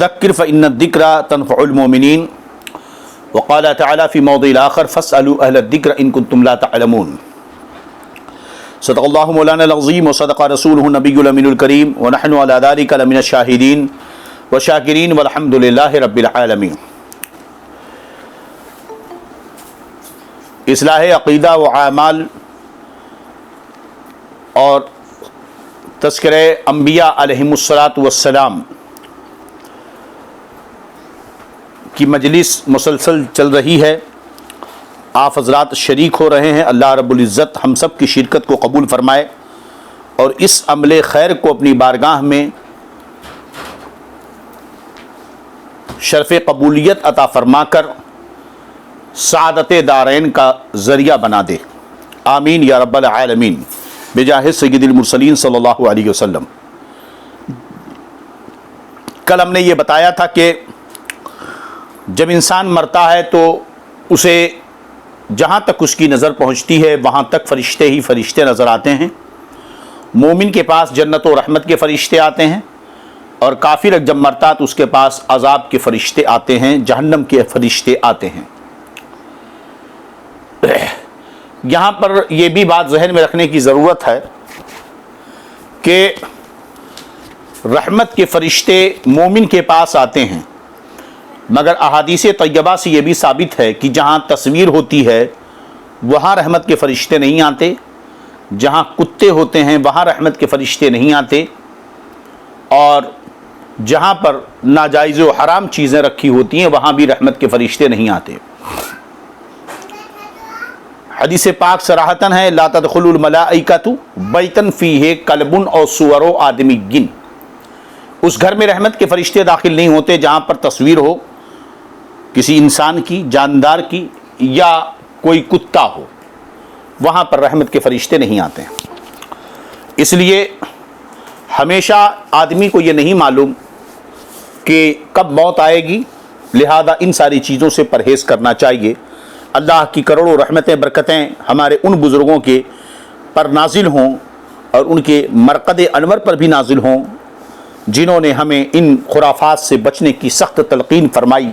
ذکر فإن الذکر تنفع المؤمنین وقال تعالی فی موضع آخر فاسألوا اہل الذکر ان کنتم لا تعلمون۔ صدق اللہ مولانا العظیم وصدق رسولہ النبی الامین الکریم ونحن علی ذلک لمن الشاہدین والشاکرین والحمد للہ رب العالمین۔ اصلاح عقیدہ و اعمال اور تذکرہ انبیاء علیہم السلام کی مجلس مسلسل چل رہی ہے، آپ حضرات شریک ہو رہے ہیں۔ اللہ رب العزت ہم سب کی شرکت کو قبول فرمائے اور اس عمل خیر کو اپنی بارگاہ میں شرف قبولیت عطا فرما کر سعادت دارین کا ذریعہ بنا دے، آمین یا رب العالمین، بجاہ سید المرسلین صلی اللہ علیہ وسلم۔ کل ہم نے یہ بتایا تھا کہ جب انسان مرتا ہے تو اسے جہاں تک اس کی نظر پہنچتی ہے وہاں تک فرشتے ہی فرشتے نظر آتے ہیں۔ مومن کے پاس جنت و رحمت کے فرشتے آتے ہیں، اور کافر جب مرتا تو اس کے پاس عذاب کے فرشتے آتے ہیں، جہنم کے فرشتے آتے ہیں۔ یہاں پر یہ بھی بات ذہن میں رکھنے کی ضرورت ہے کہ رحمت کے فرشتے مومن کے پاس آتے ہیں، مگر احادیث طیبہ سے یہ بھی ثابت ہے کہ جہاں تصویر ہوتی ہے وہاں رحمت کے فرشتے نہیں آتے، جہاں کتے ہوتے ہیں وہاں رحمت کے فرشتے نہیں آتے، اور جہاں پر ناجائز و حرام چیزیں رکھی ہوتی ہیں وہاں بھی رحمت کے فرشتے نہیں آتے۔ حدیث پاک صراحتاً ہے لا تدخل الملائکۃ بیتا فیہ کلب او صور آدمی، اس گھر میں رحمت کے فرشتے داخل نہیں ہوتے جہاں پر تصویر ہو کسی انسان کی، جاندار کی، یا کوئی کتا ہو، وہاں پر رحمت کے فرشتے نہیں آتے ہیں۔ اس لیے ہمیشہ آدمی کو یہ نہیں معلوم کہ کب موت آئے گی، لہذا ان ساری چیزوں سے پرہیز کرنا چاہیے۔ اللہ کی کروڑوں رحمتیں برکتیں ہمارے ان بزرگوں کے پر نازل ہوں اور ان کے مرقد انور پر بھی نازل ہوں جنہوں نے ہمیں ان خرافات سے بچنے کی سخت تلقین فرمائی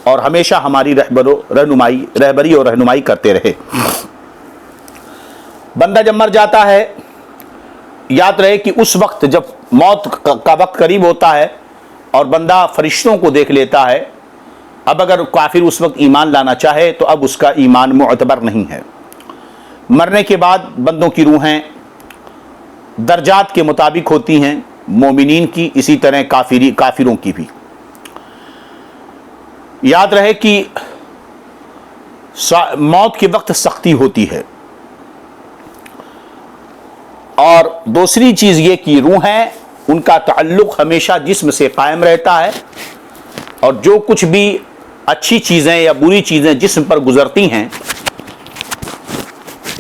اور ہمیشہ ہماری رہبری اور رہنمائی کرتے رہے۔ بندہ جب مر جاتا ہے یاد رہے کہ اس وقت جب موت کا وقت قریب ہوتا ہے اور بندہ فرشتوں کو دیکھ لیتا ہے، اب اگر کافر اس وقت ایمان لانا چاہے تو اب اس کا ایمان معتبر نہیں ہے۔ مرنے کے بعد بندوں کی روحیں درجات کے مطابق ہوتی ہیں، مومنین کی اسی طرح کافروں کی بھی۔ یاد رہے کہ موت کے وقت سختی ہوتی ہے، اور دوسری چیز یہ کہ روحیں ان کا تعلق ہمیشہ جسم سے قائم رہتا ہے، اور جو کچھ بھی اچھی چیزیں یا بری چیزیں جسم پر گزرتی ہیں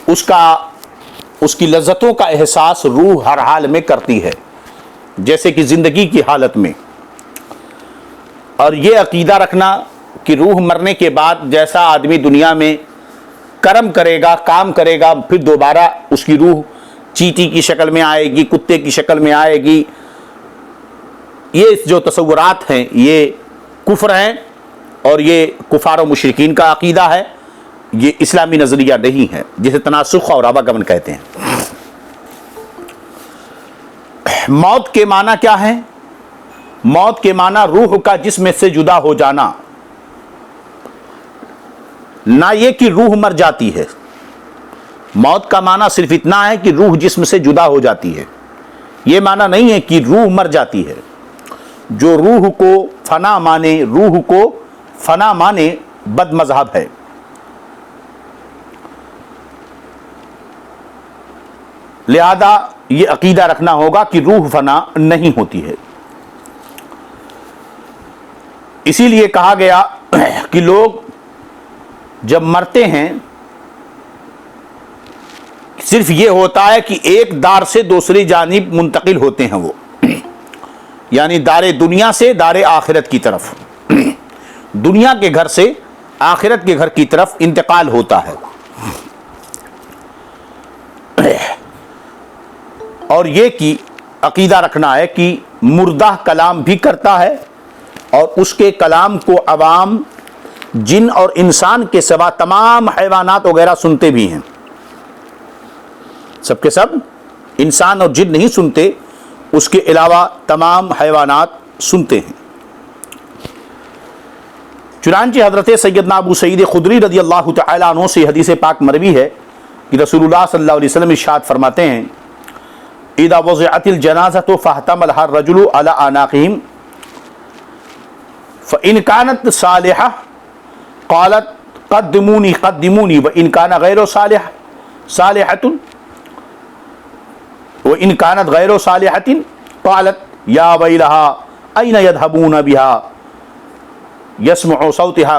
اس کی لذتوں کا احساس روح ہر حال میں کرتی ہے، جیسے کہ زندگی کی حالت میں۔ اور یہ عقیدہ رکھنا کہ روح مرنے کے بعد جیسا آدمی دنیا میں کرم کرے گا، کام کرے گا، پھر دوبارہ اس کی روح چیٹی کی شکل میں آئے گی، کتے کی شکل میں آئے گی، یہ جو تصورات ہیں یہ کفر ہیں، اور یہ کفار و مشرکین کا عقیدہ ہے، یہ اسلامی نظریہ نہیں ہے، جسے تناسخ اور آواگمن کہتے ہیں۔ موت کے معنی کیا ہے؟ موت کے معنی روح کا جسم سے جدا ہو جانا، نہ یہ کہ روح مر جاتی ہے۔ موت کا معنی صرف اتنا ہے کہ روح جسم سے جدا ہو جاتی ہے، یہ معنی نہیں ہے کہ روح مر جاتی ہے۔ جو روح کو فنا مانے بد مذہب ہے۔ لہذا یہ عقیدہ رکھنا ہوگا کہ روح فنا نہیں ہوتی ہے۔ اسی لیے کہا گیا کہ لوگ جب مرتے ہیں صرف یہ ہوتا ہے کہ ایک دار سے دوسری جانب منتقل ہوتے ہیں وہ، یعنی دار دنیا سے دار آخرت کی طرف، دنیا کے گھر سے آخرت کے گھر کی طرف انتقال ہوتا ہے۔ اور یہ کہ عقیدہ رکھنا ہے کہ مردہ کلام بھی کرتا ہے اور اس کے کلام کو عوام جن اور انسان کے سوا تمام حیوانات وغیرہ سنتے بھی ہیں، سب کے سب انسان اور جن نہیں سنتے، اس کے علاوہ تمام حیوانات سنتے ہیں۔ چنانچہ حضرت سیدنا ابو سعید خدری رضی اللہ تعالیٰ عنہ سے حدیث پاک مروی ہے کہ رسول اللہ صلی اللہ علیہ وسلم ارشاد فرماتے ہیں اذا وضعت الجنازۃ فاحتملها الرجل على اعناقهم فإن كانت صالحة قالت قدموني قدموني وإن كان غير صالحة وإن كانت غير صالحة قالت يا ويلها أين يذهبون بها يسمع صوتها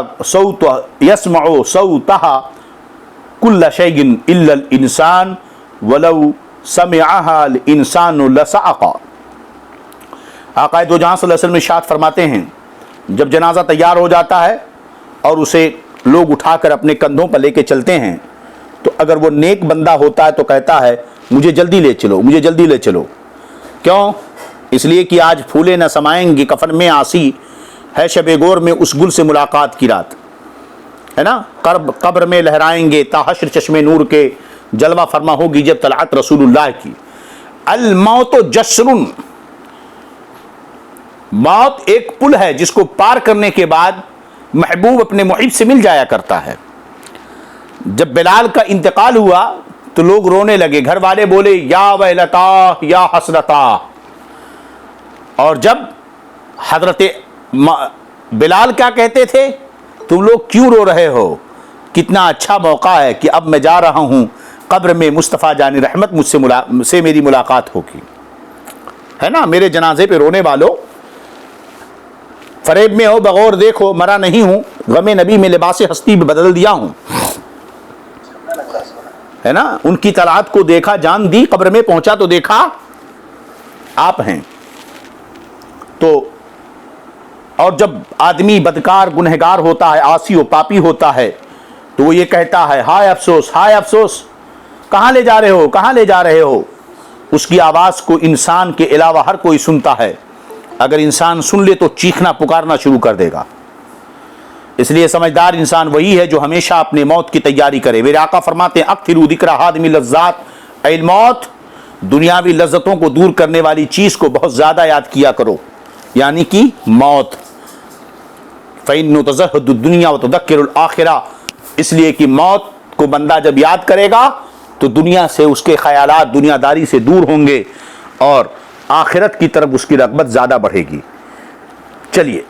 كل شيء إلا الإنسان ولو سمعها الإنسان لصعق۔ آقا دو جہاں صلی اللہ علیہ وسلم ارشاد فرماتے ہیں جب جنازہ تیار ہو جاتا ہے اور اسے لوگ اٹھا کر اپنے کندھوں پر لے کے چلتے ہیں تو اگر وہ نیک بندہ ہوتا ہے تو کہتا ہے مجھے جلدی لے چلو، مجھے جلدی لے چلو۔ کیوں؟ اس لیے کہ آج پھولے نہ سمائیں گے کفن میں آسی، ہے شب گور میں اس گل سے ملاقات کی رات، ہے نا، قبر میں لہرائیں گے تا حشر چشم نور کے، جلوہ فرما ہوگی جب طلعت رسول اللہ کی۔ الموت جسر، موت ایک پل ہے جس کو پار کرنے کے بعد محبوب اپنے محب سے مل جایا کرتا ہے۔ جب بلال کا انتقال ہوا تو لوگ رونے لگے، گھر والے بولے یا ویلتا یا حسرتا، اور جب حضرت بلال کیا کہتے تھے، تم لوگ کیوں رو رہے ہو، کتنا اچھا موقع ہے کہ اب میں جا رہا ہوں قبر میں مصطفیٰ جان رحمت مجھ سے میری ملاقات ہوگی، ہے نا، میرے جنازے پہ رونے والو، فریب میں ہو بغور دیکھو مرا نہیں ہوں، غم نبی میں لباس ہستی بھی بدل دیا ہوں، ہے نا، ان کی طلعت کو دیکھا جان دی، قبر میں پہنچا تو دیکھا آپ ہیں۔ تو اور جب آدمی بدکار گنہگار ہوتا ہے، عاصی و پاپی ہوتا ہے، تو وہ یہ کہتا ہے ہائے افسوس ہائے افسوس، کہاں لے جا رہے ہو، کہاں لے جا رہے ہو۔ اس کی آواز کو انسان کے علاوہ ہر کوئی سنتا ہے، اگر انسان سن لے تو چیخنا پکارنا شروع کر دے گا۔ اس لیے سمجھدار انسان وہی ہے جو ہمیشہ اپنے موت کی تیاری کرے۔ میرے آقا فرماتے ہیں اکثروا ذکر حادم اللذات اے الموت، دنیاوی لذتوں کو دور کرنے والی چیز کو بہت زیادہ یاد کیا کرو، یعنی کہ موت۔ فَإِنُّ تَزَهُّدُ الدُّنْيَا وَتُذَكِّرُ الْآخِرَةَ، اس لیے کہ موت کو بندہ جب یاد کرے گا تو دنیا سے اس کے خیالات دنیا داری سے دور ہوں گے اور آخرت کی طرف اس کی رغبت زیادہ بڑھے گی۔ چلیے،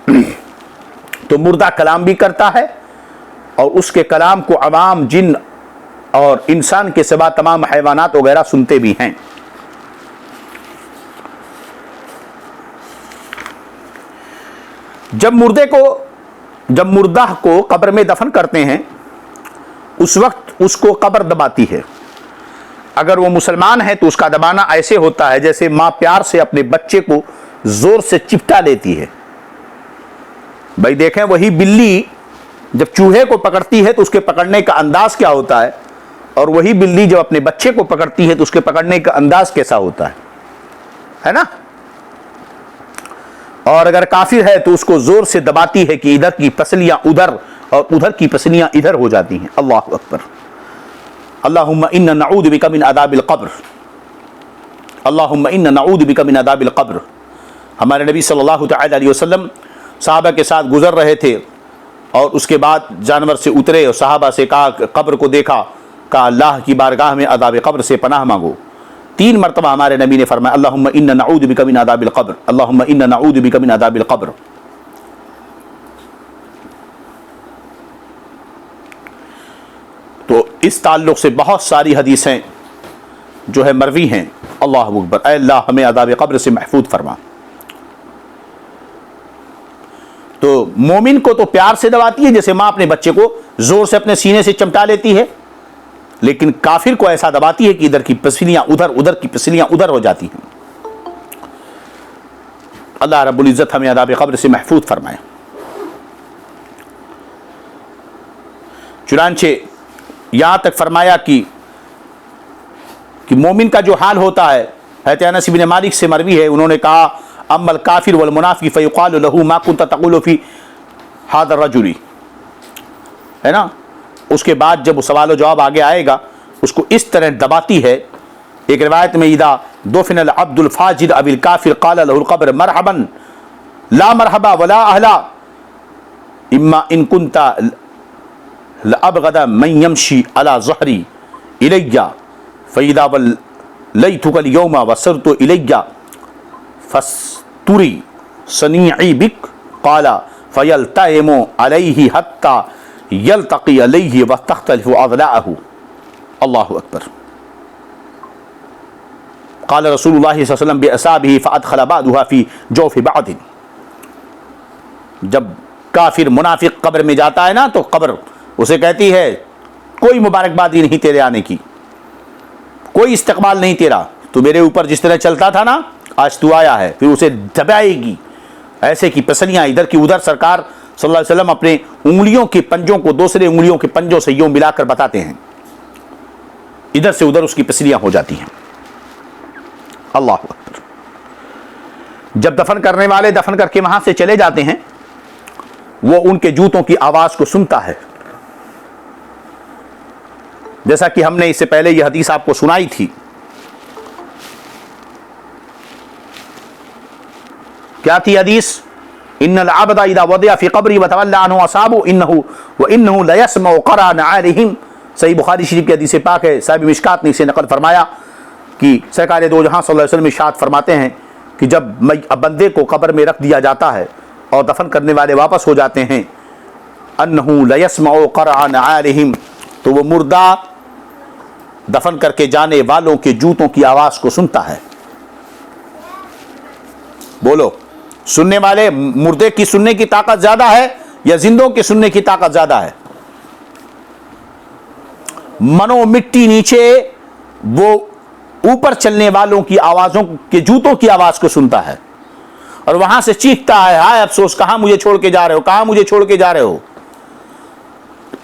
تو مردہ کلام بھی کرتا ہے اور اس کے کلام کو عوام جن اور انسان کے سوا تمام حیوانات وغیرہ سنتے بھی ہیں۔ جب مردہ کو قبر میں دفن کرتے ہیں اس وقت اس کو قبر دباتی ہے۔ اگر وہ مسلمان ہے تو اس کا دبانا ایسے ہوتا ہے جیسے ماں پیار سے اپنے بچے کو زور سے چپٹا لیتی ہے۔ بھائی دیکھیں، وہی بلی جب چوہے کو پکڑتی ہے تو اس کے پکڑنے کا انداز کیا ہوتا ہے، اور وہی بلی جب اپنے بچے کو پکڑتی ہے تو اس کے پکڑنے کا انداز کیسا ہوتا ہے نا۔ اور اگر کافر ہے تو اس کو زور سے دباتی ہے کہ ادھر کی پسلیاں ادھر اور ادھر کی پسلیاں ادھر ہو جاتی ہیں۔ اللہ اکبر۔ اللہم انا نعوذ بک من عذاب القبر، اللہم انا نعوذ بک من عذاب القبر۔ ہمارے نبی صلی اللہ تعالی علیہ وسلم صحابہ کے ساتھ گزر رہے تھے اور اس کے بعد جانور سے اترے اور صحابہ سے کہا، قبر کو دیکھا، کہا اللہ کی بارگاہ میں عذاب قبر سے پناہ مانگو۔ 3 مرتبہ ہمارے نبی نے فرمایا اللہم انا نعوذ بک من عذاب القبر، اللہم انا نعوذ بک من عذاب القبر۔ تو اس تعلق سے بہت ساری حدیثیں جو ہے مروی ہیں۔ اللہ اکبر، اے اللہ ہمیں عذاب قبر سے محفوظ فرما۔ تو مومن کو تو پیار سے دباتی ہے جیسے ماں اپنے بچے کو زور سے اپنے سینے سے چمٹا لیتی ہے، لیکن کافر کو ایسا دباتی ہے کہ ادھر کی پسلیاں ادھر، ادھر کی پسلیاں ادھر ہو جاتی ہیں۔ اللہ رب العزت ہمیں عذاب قبر سے محفوظ فرمائے۔ چنانچہ یہاں تک فرمایا کہ مومن کا جو حال ہوتا ہے، حضرت انس بن مالک سے مروی ہے، انہوں نے کہا اما الکافر والمنافق فیقال له ما كنت تقول في هذا الرجل، ہے نا، اس کے بعد جب وہ سوال و جواب آگے آئے گا اس کو اس طرح دباتی ہے۔ ایک روایت میں اذا دفن العبد الفاجر اب الکافر قال له القبر مرحبا لا مرحبا ولا اهلا اما ان كنت لابغض من يمشي على ظهري الي فاذا وليتك اليوم وصرت الي فاستري صنيعي بك قال فيلتئم عليه حتى يلتقي عليه وتختلف اضلاعه۔ اللہ اکبر۔ قال رسول اللہ صلی اللہ علیہ وسلم بأصابه فادخل بعضها في جوف بعض۔ جب کافر منافق قبر میں جاتا ہے نا تو قبر اسے کہتی ہے کوئی مبارکبادی نہیں تیرے آنے کی، کوئی استقبال نہیں تیرا، تو میرے اوپر جس طرح چلتا تھا نا آج تو آیا ہے، پھر اسے دبائے گی ایسے کی پسلیاں ادھر کی ادھر۔ سرکار صلی اللہ علیہ وسلم اپنے انگلیوں کے پنجوں کو دوسرے انگلیوں کے پنجوں سے یوں ملا کر بتاتے ہیں، ادھر سے ادھر اس کی پسلیاں ہو جاتی ہیں۔ اللہ اکبر۔ جب دفن کرنے والے دفن کر کے وہاں سے چلے جاتے ہیں، وہ ان کے جوتوں کی آواز کو سنتا ہے، جیسا کہ ہم نے اس سے پہلے یہ حدیث آپ کو سنائی تھی۔ کیا تھی حدیث؟ ان العبد اذا وضع في قبري وتولى عنه اصحابه وانه ليسمع قرع نعالهم۔ صحیح بخاری شریف کی حدیث پاک ہے، صاحب مشکات نے اسے نقل فرمایا کہ سرکار دو جہاں صلی اللہ علیہ وسلم ارشاد فرماتے ہیں کہ جب بندے کو قبر میں رکھ دیا جاتا ہے اور دفن کرنے والے واپس ہو جاتے ہیں، انه ليسمع قرع نعالهم، تو وہ مردہ دفن کر کے جانے والوں کے جوتوں کی آواز کو سنتا ہے۔ بولو، سننے والے مردے کی سننے کی طاقت زیادہ ہے یا زندوں کی سننے کی طاقت زیادہ ہے؟ منو مٹی نیچے وہ اوپر چلنے والوں کی آوازوں کے جوتوں کی آواز کو سنتا ہے اور وہاں سے چیختا ہے ہائے افسوس، کہاں مجھے چھوڑ کے جا رہے ہو، کہاں مجھے چھوڑ کے جا رہے ہو۔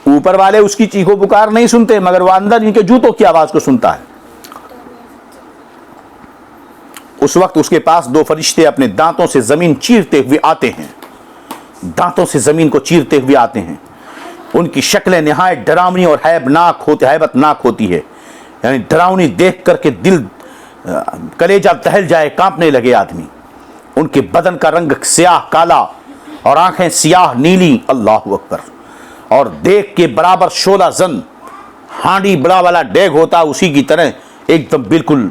اوپر والے اس کی چیخو پکار نہیں سنتے مگر وہ اندر ان کے جوتوں کی آواز کو سنتا ہے۔ اس وقت اس کے پاس دو فرشتے اپنے دانتوں سے زمین چیرتے ہوئے آتے ہیں، دانتوں سے زمین کو چیرتے ہوئے آتے ہیں۔ ان کی شکلیں نہایت ڈراؤنی اور ہیبت ناک ہوتی ہے، یعنی ڈراؤنی دیکھ کر کے دل کلیجہ دہل جائے، کانپنے لگے آدمی۔ ان کے بدن کا رنگ سیاہ کالا اور آنکھیں سیاہ نیلی، اللہ اکبر، اور دیکھ کے برابر شولہ زن ہانڈی بڑا والا ڈیگ ہوتا اسی کی طرح ایک دم بالکل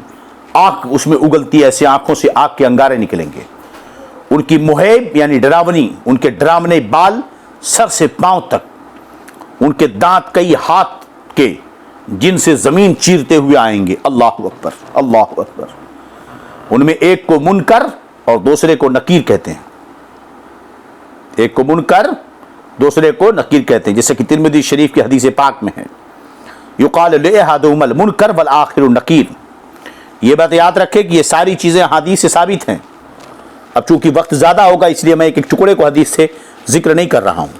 آنکھ اس میں اگلتی ہے، ایسے آنکھوں سے آگ کے انگارے نکلیں گے۔ ان کی مہیب یعنی ڈراونی، ان کے ڈراونے بال سر سے پاؤں تک، ان کے دانت کئی ہاتھ کے جن سے زمین چیرتے ہوئے آئیں گے، اللہ اکبر اللہ اکبر۔ ان میں ایک کو منکر اور دوسرے کو نکیر کہتے ہیں، ایک کو منکر دوسرے کو نکیر کہتے ہیں، جیسے کہ ترمذی شریف کی حدیث پاک میں ہے یقال لأحدهما المنکر والآخر النکیر۔ یہ بات یاد رکھے کہ یہ ساری چیزیں حدیث سے ثابت ہیں۔ اب چونکہ وقت زیادہ ہوگا اس لیے میں ایک ایک ٹکڑے کو حدیث سے ذکر نہیں کر رہا ہوں۔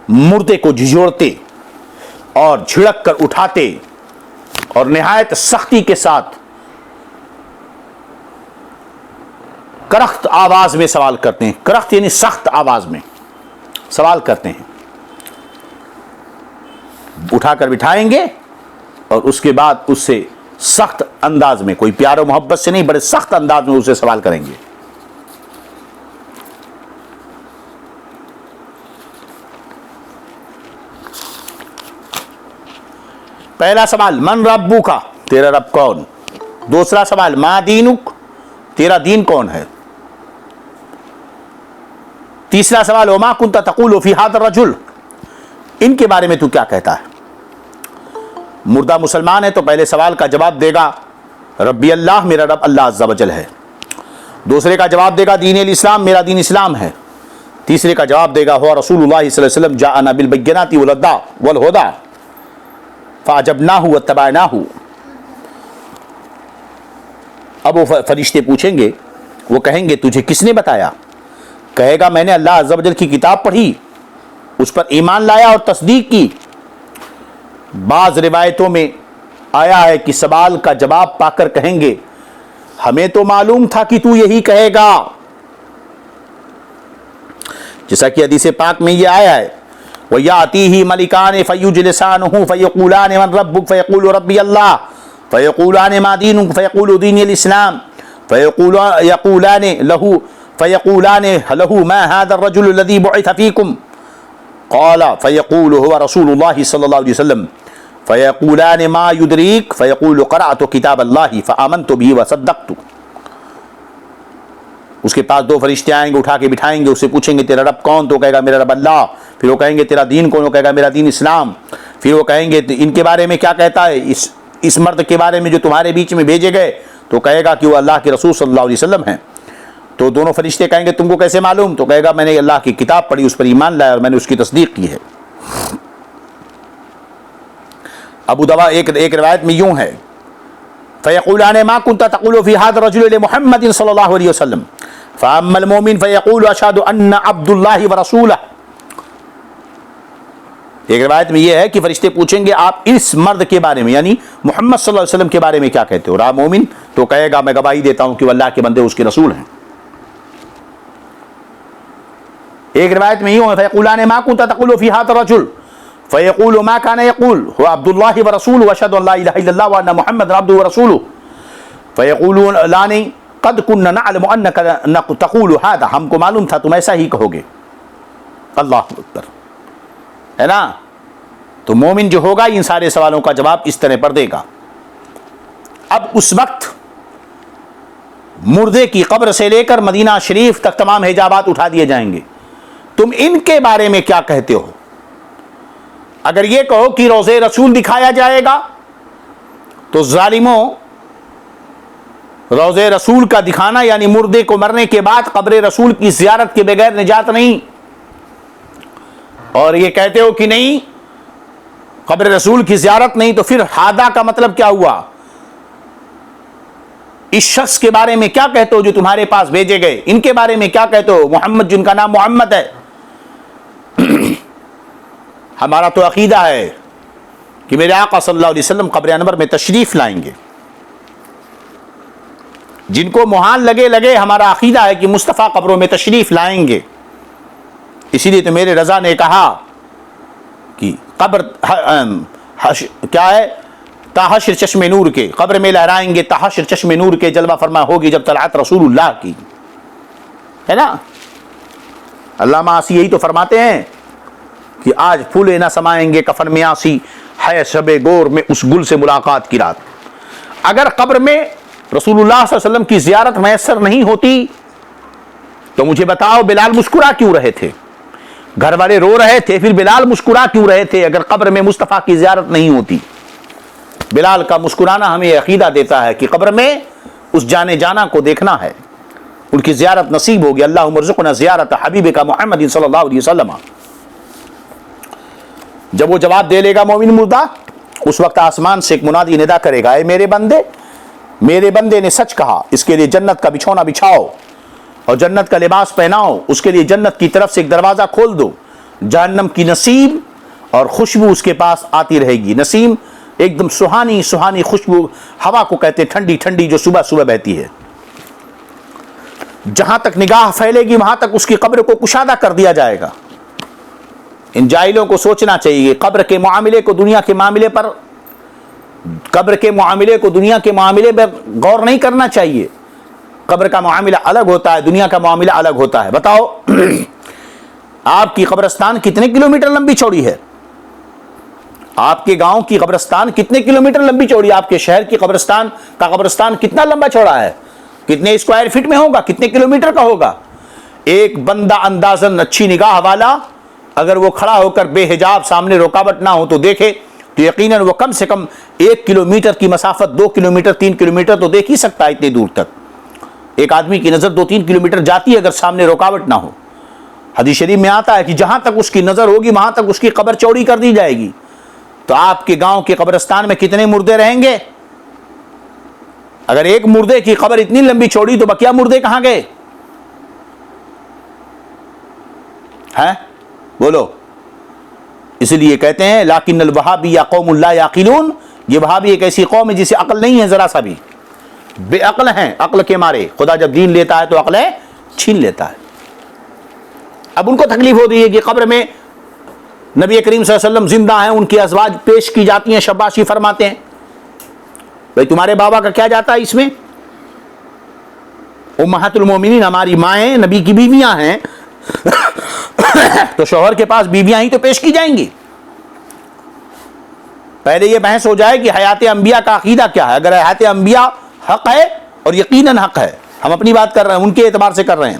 مردے کو جھجوڑتے اور جھڑک کر اٹھاتے اور نہایت سختی کے ساتھ کرخت آواز میں سوال کرتے ہیں، کرخت یعنی سخت آواز میں سوال کرتے ہیں، اٹھا کر بٹھائیں گے اور اس کے بعد اس سے سخت انداز میں، کوئی پیار و محبت سے نہیں، بڑے سخت انداز میں اسے سوال کریں گے۔ پہلا سوال من ربک، تیرا رب کون؟ دوسرا سوال ما دینک، تیرا دین کون ہے؟ تیسرا سوال وما کنت تقول فی ھذا الرجل، ان کے بارے میں تو کیا کہتا ہے؟ مردہ مسلمان ہے تو پہلے سوال کا جواب دے گا ربی اللہ، میرا رب اللہ عز و جل ہے، دوسرے کا جواب دے گا دین الاسلام، میرا دین اسلام ہے. تیسرے کا جواب دے گا ہوا رسول اللہ صلی اللہ علیہ وسلم جاءنا بالبینات والہدی فاعجبناہ واتبعناہ. اب وہ فرشتے پوچھیں گے، وہ کہیں گے تجھے کس نے بتایا؟ کہے گا میں نے اللہ عز و جل کی کتاب پڑھی، اس پر ایمان لایا اور تصدیق کی. بعض روایتوں میں آیا ہے کہ سوال کا جواب پا کر کہیں گے ہمیں تو معلوم تھا کہ تو یہی کہے گا. جیسا کہ حدیث پاک میں یہ آیا ہے وَيَأْتِيهِ مَلِكَانِ فَيُجْلِسَانُهُ فَيَقُولَانِ مَنْ رَبُّكَ فَيَقُولُ رَبِّيَ اللَّهُ فَيَقُولَانِ مَا دِينُكَ فَيَقُولُ دِينِي الْإِسْلَامُ فَيَقُولَانِ لَهُ مَا هَذَا الرَّجُلُ الَّذِي بُعِثَ فِيكُمْ قَالَ فَيَقُولُ هُوَ رَسُولُ اللَّهِ صلی اللہ علیہ وسلم فَيَقُولَانِ مَا يُدْرِيكَ فَيَقُولُ قَرَأْتُ كِتَابَ اللَّهِ فَآمَنْتُ بِهِ وَصَدَّقْتُ. اس کے پاس دو فرشتے آئیں گے، اٹھا کے بٹھائیں گے، اس سے پوچھیں گے تیرا رب کون؟ تو کہے گا میرا رب اللہ. پھر وہ کہیں گے تیرا دین کون؟ وہ کہے گا میرا دین اسلام. پھر وہ کہیں گے ان کے بارے میں کیا کہتا ہے، اس مرد کے بارے میں جو تمہارے بیچ میں بھیجے گئے؟ تو کہے گا کہ وہ اللہ کے رسول صلی اللہ علیہ وسلم ہیں. تو دونوں فرشتے کہیں گے تم کو کیسے معلوم؟ تو کہے گا میں نے اللہ کی کتاب پڑھی، اس پر ایمان لایا اور میں نے اس کی تصدیق کی ہے. ابو دوا ایک روایت میں یوں ہے فَيَقُولَانِ مَا كُنْتَ تَقُولُ فِي هَذَا الرَّجُلِ لِمُحَمَّدٍ صلی اللہ علیہ وسلم فَأَمَّا الْمُؤْمِنُ فَيَقُولُ أَشْهَدُ أَنَّ عَبْدُ اللَّهِ وَرَسُولُهُ. ایک روایت میں یہ ہے کہ فرشتے پوچھیں گے آپ اس مرد کے بارے میں یعنی محمد صلی اللہ علیہ وسلم کے بارے میں کیا کہتے ہو؟ رہا مومن تو کہے گا میں گواہی دیتا ہوں کہ وہ اللہ کے بندے اس کے رسول ہیں. ایک روایت میں یوں ہے فَيَقُولَانِ مَا كُنْتَ تَقُولُ فِي هَذَا الرَّجُلِ فَيَقُولُ مَا كَانَ يَقُولُ هُوَ عَبْدُ اللَّهِ وَرَسُولُهُ وَأَشْهَدُ أَن لَا إِلَهَ إِلَّا اللَّهُ وَأَنَّ مُحَمَّدًا عَبْدُهُ وَرَسُولُهُ فَيَقُولُونَ قَدْ كُنَّا نَعْلَمُ أَنَّكَ تَقُولُ هَذَا. ہم کو معلوم تھا تم ایسا ہی کہو گے. اللہ اکبر، ہے نا؟ تو مومن جو ہوگا ان سارے سوالوں کا جواب اس طرح پر دے گا. اب اس وقت مردے کی قبر سے لے کر مدینہ شریف تک تمام حجابات اٹھا دیے جائیں گے. تم ان کے بارے میں کیا کہتے ہو؟ اگر یہ کہو کہ روضے رسول دکھایا جائے گا تو ظالموں، روضے رسول کا دکھانا یعنی مردے کو مرنے کے بعد قبر رسول کی زیارت کے بغیر نجات نہیں. اور یہ کہتے ہو کہ نہیں قبر رسول کی زیارت نہیں، تو پھر ہادہ کا مطلب کیا ہوا؟ اس شخص کے بارے میں کیا کہتے ہو جو تمہارے پاس بھیجے گئے؟ ان کے بارے میں کیا کہتے ہو؟ محمد جن کا نام محمد ہے. ہمارا تو عقیدہ ہے کہ میرے آقا صلی اللہ علیہ وسلم قبر انور میں تشریف لائیں گے. جن کو محال لگے ہمارا عقیدہ ہے کہ مصطفیٰ قبروں میں تشریف لائیں گے. اسی لیے تو میرے رضا نے کہا کہ قبر کیا ہے؟ تاحشر چشم نور کے، قبر میں لہرائیں گے تاحشر چشم نور کے، جلوہ فرما ہوگی جب طلعت رسول اللہ کی، ہے نا؟ علامہ آسی یہی تو فرماتے ہیں کہ آج پھولے نہ سمائیں گے کفن میں آسی، ہے شب گور میں اس گل سے ملاقات کی رات. اگر قبر میں رسول اللہ صلی اللہ علیہ وسلم کی زیارت میسر نہیں ہوتی تو مجھے بتاؤ بلال مسکرا کیوں رہے تھے؟ گھر والے رو رہے تھے، پھر بلال مسکرا کیوں رہے تھے اگر قبر میں مصطفیٰ کی زیارت نہیں ہوتی؟ بلال کا مسکرانا ہمیں عقیدہ دیتا ہے کہ قبر میں اس جانے جانا کو دیکھنا ہے، ان کی زیارت نصیب ہوگی. اللہم ارزقنا زیارت حبیبک محمد صلی اللہ علیہ وسلم. جب وہ جواب دے لے گا مومن مردہ، اس وقت آسمان سے ایک منادی ندا کرے گا اے میرے بندے، میرے بندے نے سچ کہا، اس کے لیے جنت کا بچھونا بچھاؤ اور جنت کا لباس پہناؤ، اس کے لیے جنت کی طرف سے ایک دروازہ کھول دو. جہنم کی نسیم اور خوشبو اس کے پاس آتی رہے گی. نسیم ایک دم سہانی سہانی خوشبو، ہوا کو کہتے ٹھنڈی ٹھنڈی جو صبح صبح بہتی ہے. جہاں تک نگاہ پھیلے گی وہاں تک اس کی قبر کو کشادہ کر دیا جائے گا. ان جاہلوں کو سوچنا چاہیے قبر کے معاملے کو دنیا کے معاملے پر، قبر کے معاملے کو دنیا کے معاملے پر غور نہیں کرنا چاہیے. قبر کا معاملہ الگ ہوتا ہے، دنیا کا معاملہ الگ ہوتا ہے. بتاؤ آپ کی قبرستان کتنے کلومیٹر لمبی چوڑی ہے؟ آپ کے گاؤں کی قبرستان کتنے کلومیٹر لمبی چوڑی ہے؟ آپ کے شہر کی قبرستان کا قبرستان کتنا لمبا چوڑا ہے؟ کتنے اسکوائر فٹ میں ہوگا؟ کتنے کلومیٹر کا ہوگا؟ ایک بندہ اندازاً اچھی نگاہ والا اگر وہ کھڑا ہو کر بے حجاب سامنے رکاوٹ نہ ہو تو دیکھے تو یقیناً وہ کم سے کم 1 کلومیٹر کی مسافت، 2 کلومیٹر 3 کلومیٹر تو دیکھ ہی سکتا ہے اتنی دور تک. ایک آدمی کی نظر 2-3 کلومیٹر جاتی ہے اگر سامنے رکاوٹ نہ ہو. حدیث شریف میں آتا ہے کہ جہاں تک اس کی نظر ہوگی وہاں تک اس کی قبر چوڑی کر دی جائے گی. تو آپ کے گاؤں کے قبرستان میں کتنے مردے رہیں گے؟ اگر ایک مردے کی قبر اتنی لمبی چوڑی تو بقیہ مردے کہاں گئے ہیں؟ بولو. اس لیے کہتے ہیں لیکن الوہابی قوم لا یعقلون، یہ وہابی ایک ایسی قوم ہے جسے عقل نہیں ہے ذرا سا بھی، بے عقل ہیں. عقل کے مارے خدا جب دین لیتا ہے تو عقلیں چھین لیتا ہے. اب ان کو تکلیف ہوتی ہے کہ قبر میں نبی کریم صلی اللہ علیہ وسلم زندہ ہیں، ان کی ازواج پیش کی جاتی ہیں، شباشی فرماتے ہیں. بھئی تمہارے بابا کا کیا جاتا ہے اس میں؟ امہات المومنین ہماری مائیں نبی کی بیویاں ہیں تو شوہر کے پاس بیویاں ہی تو پیش کی جائیں گی. پہلے یہ بحث ہو جائے کہ حیات انبیاء کا عقیدہ کیا ہے. اگر حیات انبیاء حق ہے اور یقیناً حق ہے، ہم اپنی بات کر رہے ہیں ان کے اعتبار سے کر رہے ہیں،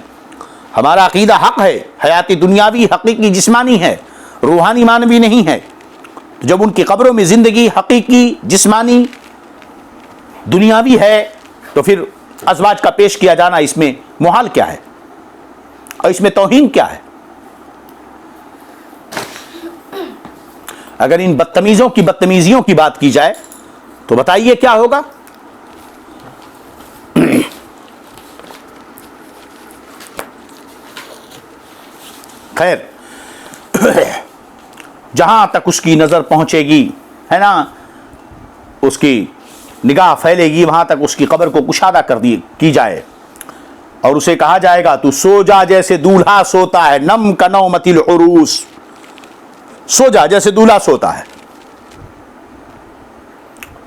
ہمارا عقیدہ حق ہے، حیات دنیاوی حقیقی جسمانی ہے، روحانی معنوی نہیں ہے. جب ان کی قبروں میں زندگی حقیقی جسمانی دنیاوی ہے تو پھر ازواج کا پیش کیا جانا اس میں محال کیا ہے اور اس میں توہین کیا ہے؟ اگر ان بدتمیزوں کی بدتمیزیوں کی بات کی جائے تو بتائیے کیا ہوگا؟ خیر، جہاں تک اس کی نظر پہنچے گی ہے نا، اس کی نگاہ پھیلے گی، وہاں تک اس کی قبر کو کشادہ کر کی جائے اور اسے کہا جائے گا تو سو جا جیسے دولہا سوتا ہے، نم کا نومت العروس، سو جا جیسے دولہا سوتا ہے،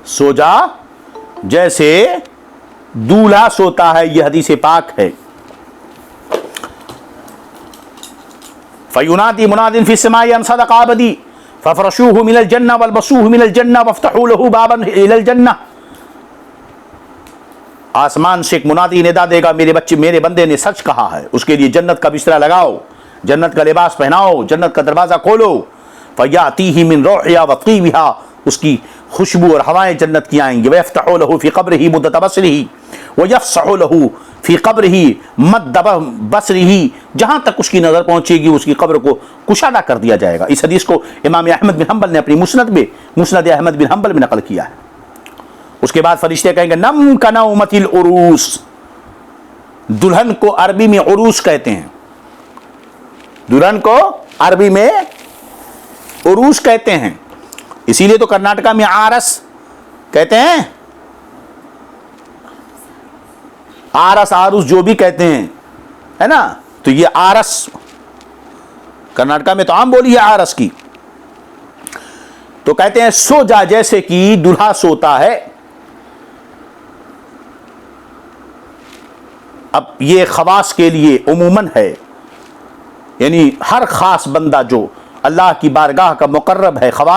سو جا جیسے دولہا سوتا ہے. یہ حدیث پاک ہے. فَيُنَادِي مُنَادٍ فِي السَّمَاءِ أَنْ صَدَقَ عَبْدِي فَافْرَشُوهُ مِنَ الْجَنَّةِ وَالْبَسُوهُ مِنَ الْجَنَّةِ وَافْتَحُوا لَهُ بَابًا إِلَى الْجَنَّةِ. آسمان سے ایک منادی ندا دے گا، میرے بچے میرے بندے نے سچ کہا ہے، اس کے لیے جنت کا بستر لگاؤ، جنت کا لباس پہناؤ، جنت کا دروازہ کھولو. فَيَأْتِيهِ مِنْ رَوْحِهَا وَطِيبِهَا، اس کی خوشبو اور ہوائیں جنت کی آئیں گی. وَيَفْتَحُ لَهُ فِي قَبْرِهِ مُدَّةَ بَصْرِهِ وَيَفْسَحُ لَهُ فِي قَبْرِهِ مَدَّ بَصْرِهِ، جہاں تک اس کی نظر پہنچے گی اس کی قبر کو کشادہ کر دیا جائے گا. اس حدیث کو امام احمد بن حنبل نے اپنی مسند احمد بن حنبل میں نقل کیا ہے. اس کے بعد فرشتے کہیں گے نم کا نومت العروس. دلہن کو عربی میں عروس کہتے ہیں، دلہن کو عربی میں عروس کہتے ہیں. اسی لیے تو کرناٹکا میں آرس کہتے ہیں، آرس آروس جو بھی کہتے ہیں ہے نا، تو یہ آرس کرناٹکا میں تو عام بولی ہے آرس کی. تو کہتے ہیں سو جا جیسے کہ دلہا سوتا ہے. اب یہ خواص کے لیے عموماً ہے، یعنی ہر خاص بندہ جو اللہ کی بارگاہ کا مقرب ہے، خواص